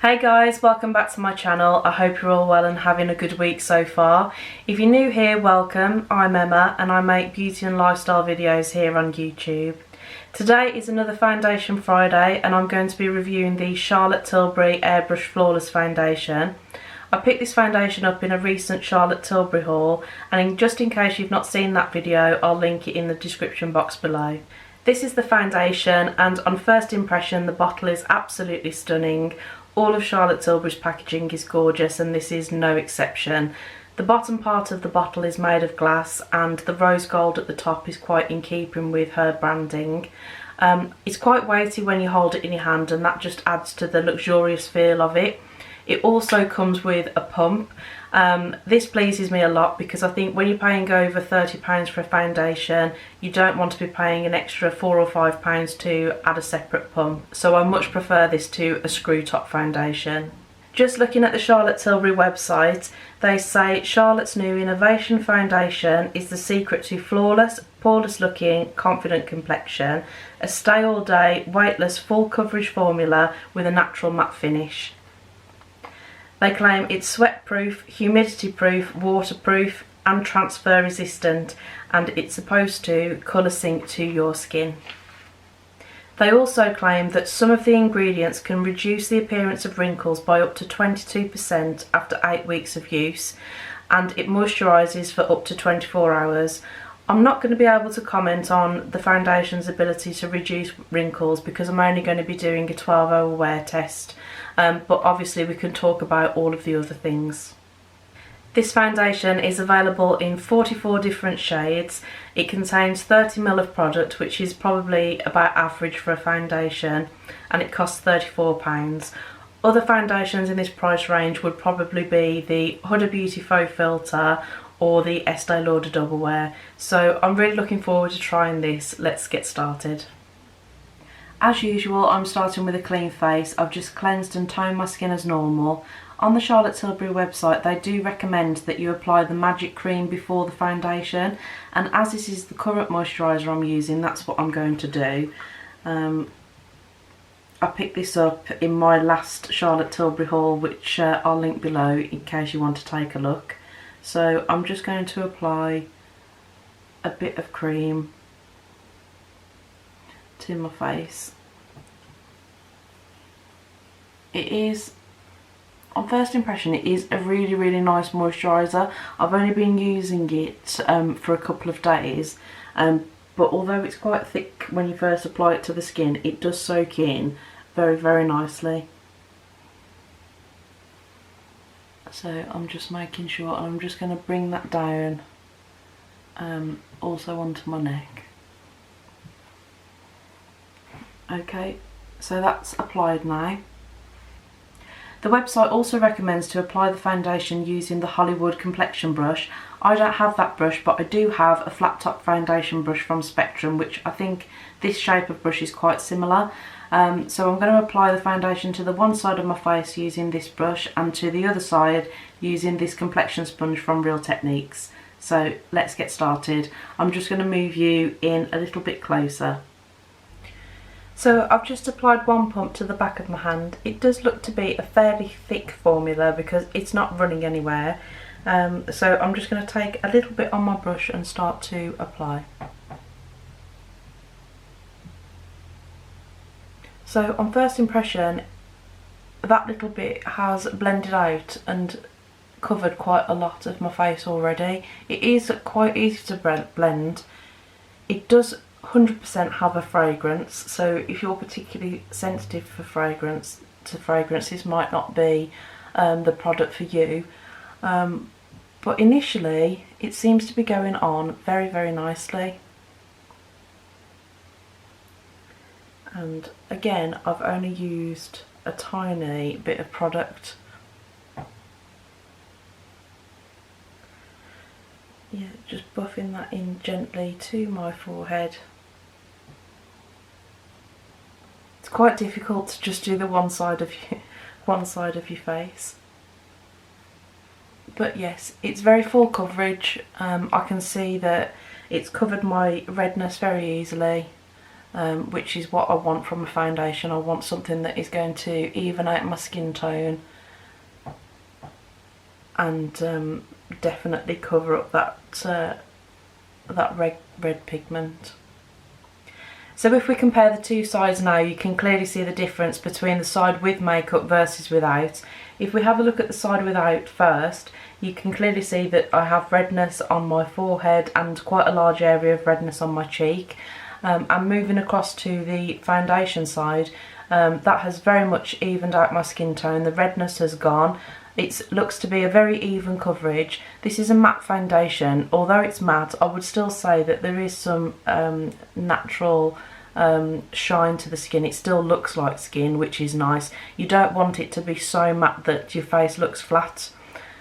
Hey guys, welcome back to my channel. I hope you're all well and having a good week so far. If you're new here, welcome. I'm Emma and I make beauty and lifestyle videos here on YouTube. Today is another Foundation Friday and I'm going to be reviewing the Charlotte Tilbury Airbrush Flawless Foundation. I picked this foundation up in a recent Charlotte Tilbury haul, and just in case you've not seen that video, I'll link it in the description box below. This is the foundation, and on first impression the bottle is absolutely stunning. All of Charlotte Tilbury's packaging is gorgeous and this is no exception. The bottom part of the bottle is made of glass and the rose gold at the top is quite in keeping with her branding. It's quite weighty when you hold it in your hand and that just adds to the luxurious feel of it. It also comes with a pump. This pleases me a lot because I think when you're paying over £30 for a foundation, you don't want to be paying an extra £4 or £5 to add a separate pump. So I much prefer this to a screw top foundation. Just looking at the Charlotte Tilbury website, they say Charlotte's new innovation foundation is the secret to flawless, poreless looking, confident complexion, a stay all day, weightless, full coverage formula with a natural matte finish. They claim it's sweat-proof, humidity-proof, waterproof and transfer resistant, and it's supposed to colour sync to your skin. They also claim that some of the ingredients can reduce the appearance of wrinkles by up to 22% after 8 weeks of use, and it moisturises for up to 24 hours. I'm not going to be able to comment on the foundation's ability to reduce wrinkles because I'm only going to be doing a 12-hour wear test, but obviously we can talk about all of the other things. This foundation is available in 44 different shades. It contains 30ml of product, which is probably about average for a foundation, and it costs £34. Other foundations in this price range would probably be the Huda Beauty Faux Filter or the Estee Lauder Double Wear. So I'm really looking forward to trying this. Let's get started. As usual, I'm starting with a clean face. I've just cleansed and toned my skin as normal. On the Charlotte Tilbury website, they do recommend that you apply the Magic Cream before the foundation, and as this is the current moisturiser I'm using, that's what I'm going to do. I picked this up in my last Charlotte Tilbury haul, which I'll link below in case you want to take a look. So I'm just going to apply a bit of cream to my face. It is, on first impression, it is a really nice moisturiser. I've only been using it for a couple of days, but although it's quite thick when you first apply it to the skin, it does soak in very nicely. So I'm just making sure, and I'm just going to bring that down also onto my neck. Okay, so that's applied now. The website also recommends to apply the foundation using the Hollywood complexion brush. I don't have that brush, but I do have a flat top foundation brush from Spectrum, which I think this shape of brush is quite similar. So I'm going to apply the foundation to the one side of my face using this brush and to the other side using this complexion sponge from Real Techniques. So let's get started. I'm just going to move you in a little bit closer. So I've just applied one pump to the back of my hand. It does look to be a fairly thick formula because it's not running anywhere. So I'm just going to take a little bit on my brush and start to apply. So on first impression, that little bit has blended out and covered quite a lot of my face already. It is quite easy to blend. It does 100% have a fragrance, so if you're particularly sensitive for fragrance, this might not be the product for you. But initially it seems to be going on very nicely. And again, I've only used a tiny bit of product. Yeah, just buffing that in gently to my forehead. It's quite difficult to just do the one side of your face. But yes, it's very full coverage. I can see that it's covered my redness very easily. which is what I want from a foundation. I want something that is going to even out my skin tone and definitely cover up that red pigment. So if we compare the two sides now, you can clearly see the difference between the side with makeup versus without. If we have a look at the side without first, you can clearly see that I have redness on my forehead and quite a large area of redness on my cheek. And moving across to the foundation side, that has very much evened out my skin tone. The redness has gone. It looks to be a very even coverage. This is a matte foundation. Although it's matte, I would still say that there is some natural shine to the skin. It still looks like skin, which is nice. You don't want it to be so matte that your face looks flat.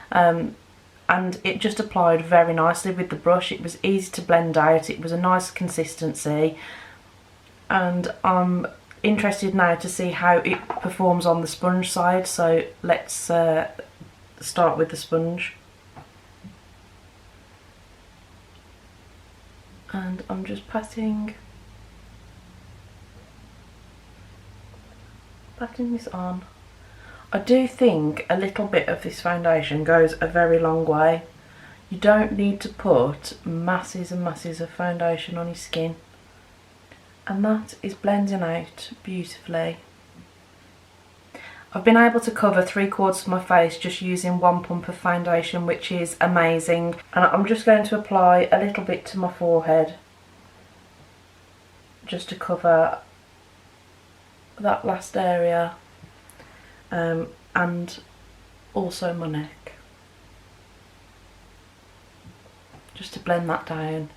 And it just applied very nicely with the brush. It was easy to blend out. It was a nice consistency. And I'm interested now to see how it performs on the sponge side, so let's start with the sponge. And I'm just patting this on. I do think a little bit of this foundation goes a very long way. You don't need to put masses and masses of foundation on your skin. And that is blending out beautifully. I've been able to cover 3/4 of my face just using one pump of foundation, which is amazing. And I'm just going to apply a little bit to my forehead, just to cover that last area, and also my neck, just to blend that down.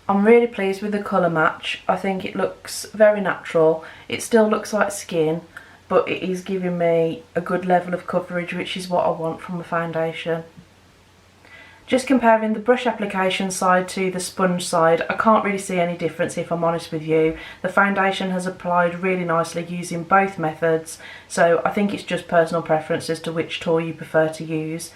I'm really pleased with the colour match. I think it looks very natural. It still looks like skin, but it is giving me a good level of coverage, which is what I want from a foundation. Just comparing the brush application side to the sponge side, I can't really see any difference if I'm honest with you. The foundation has applied really nicely using both methods, so I think it's just personal preference as to which tool you prefer to use.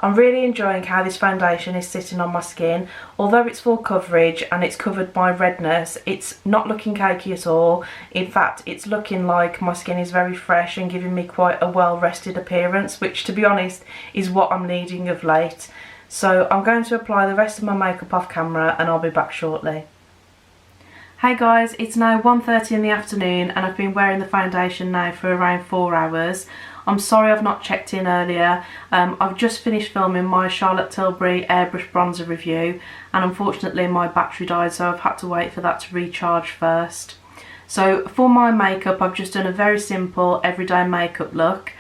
I'm really enjoying how this foundation is sitting on my skin. Although it's full coverage and it's covered by redness, it's not looking cakey at all. In fact, it's looking like my skin is very fresh and giving me quite a well-rested appearance, which, to be honest, is what I'm needing of late. So I'm going to apply the rest of my makeup off camera and I'll be back shortly. Hey guys, it's now 1:30 in the afternoon and I've been wearing the foundation now for around 4 hours. I'm sorry I've not checked in earlier. I've just finished filming my Charlotte Tilbury Airbrush bronzer review, and unfortunately my battery died, so I've had to wait for that to recharge first. So for my makeup, I've just done a very simple everyday makeup look.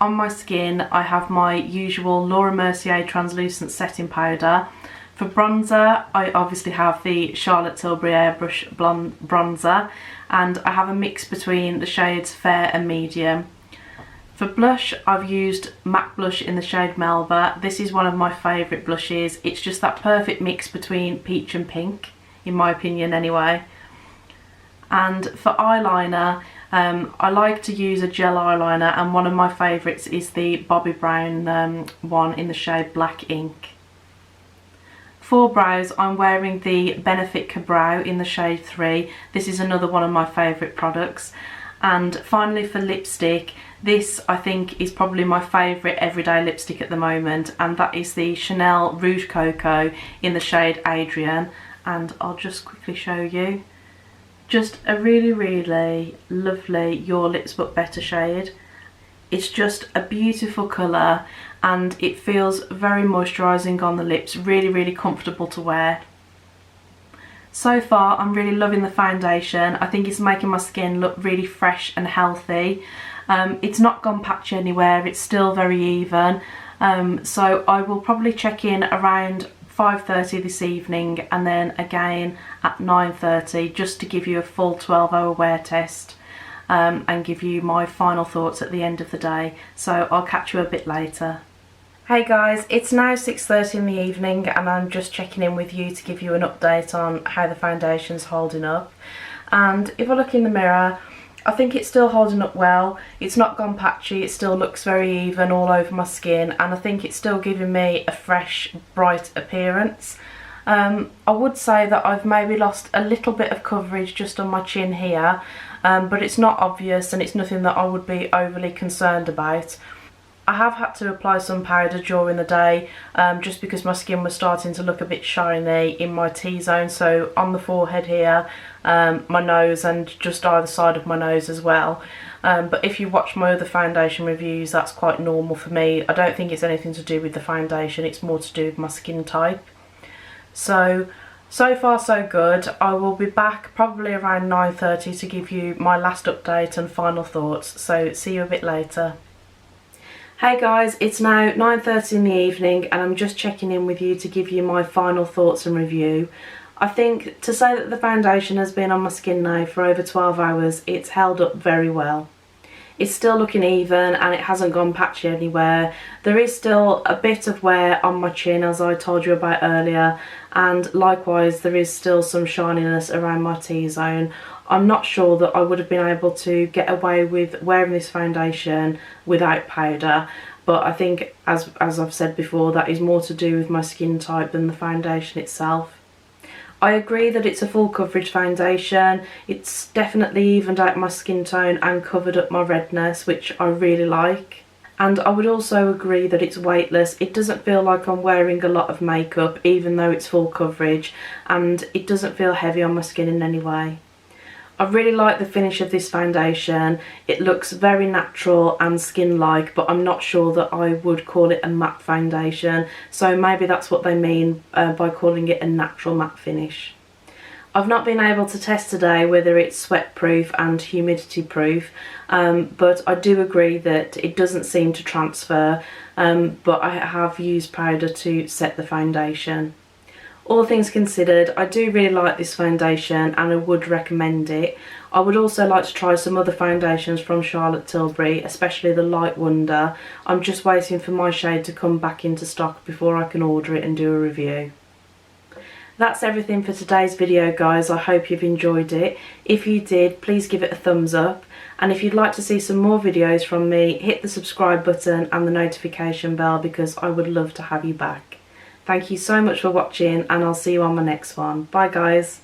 On my skin I have my usual Laura Mercier translucent setting powder. For bronzer I obviously have the Charlotte Tilbury Airbrush bronzer, and I have a mix between the shades Fair and Medium. For blush, I've used MAC blush in the shade Melba. This is one of my favourite blushes. It's just that perfect mix between peach and pink, in my opinion anyway. And for eyeliner, I like to use a gel eyeliner, and one of my favourites is the Bobbi Brown one in the shade Black Ink. For brows, I'm wearing the Benefit Brow in the shade 3. This is another one of my favourite products. And finally for lipstick, this I think is probably my favourite everyday lipstick at the moment, and that is the Chanel Rouge Coco in the shade Adrian, and I'll just quickly show you. Just a really, really lovely Your Lips But Better shade. It's just a beautiful colour and it feels very moisturising on the lips, really, really comfortable to wear. So far I'm really loving the foundation. I think it's making my skin look really fresh and healthy. It's not gone patchy anywhere, it's still very even. So I will probably check in around 5:30 this evening and then again at 9:30 just to give you a full 12-hour wear test and give you my final thoughts at the end of the day. So I'll catch you a bit later. Hey guys, it's now 6:30 in the evening and I'm just checking in with you to give you an update on how the foundation's holding up. And if I look in the mirror, I think it's still holding up well. It's not gone patchy, it still looks very even all over my skin, and I think it's still giving me a fresh, bright appearance. I would say that I've maybe lost a little bit of coverage just on my chin here, but it's not obvious and it's nothing that I would be overly concerned about. I have had to apply some powder during the day just because my skin was starting to look a bit shiny in my T-zone, so on the forehead here, my nose and just either side of my nose as well. But if you watch my other foundation reviews, that's quite normal for me. I don't think it's anything to do with the foundation, it's more to do with my skin type. So far so good. I will be back probably around 9:30 to give you my last update and final thoughts, so see you a bit later. Hey guys, it's now 9:30 in the evening and I'm just checking in with you to give you my final thoughts and review. I think to say that the foundation has been on my skin now for over 12 hours, it's held up very well. It's still looking even and it hasn't gone patchy anywhere. There is still a bit of wear on my chin, as I told you about earlier, and likewise there is still some shininess around my T-zone. I'm not sure that I would have been able to get away with wearing this foundation without powder, but I think as I've said before, that is more to do with my skin type than the foundation itself. I agree that it's a full coverage foundation. It's definitely evened out my skin tone and covered up my redness, which I really like. And I would also agree that it's weightless. It doesn't feel like I'm wearing a lot of makeup even though it's full coverage, and it doesn't feel heavy on my skin in any way. I really like the finish of this foundation. It looks very natural and skin-like, but I'm not sure that I would call it a matte foundation, so maybe that's what they mean by calling it a natural matte finish. I've not been able to test today whether it's sweat proof and humidity proof, but I do agree that it doesn't seem to transfer, but I have used powder to set the foundation. All things considered, I do really like this foundation and I would recommend it. I would also like to try some other foundations from Charlotte Tilbury, especially the Light Wonder. I'm just waiting for my shade to come back into stock before I can order it and do a review. That's everything for today's video, guys. I hope you've enjoyed it. If you did, please give it a thumbs up. And if you'd like to see some more videos from me, hit the subscribe button and the notification bell because I would love to have you back. Thank you so much for watching and I'll see you on my next one. Bye guys.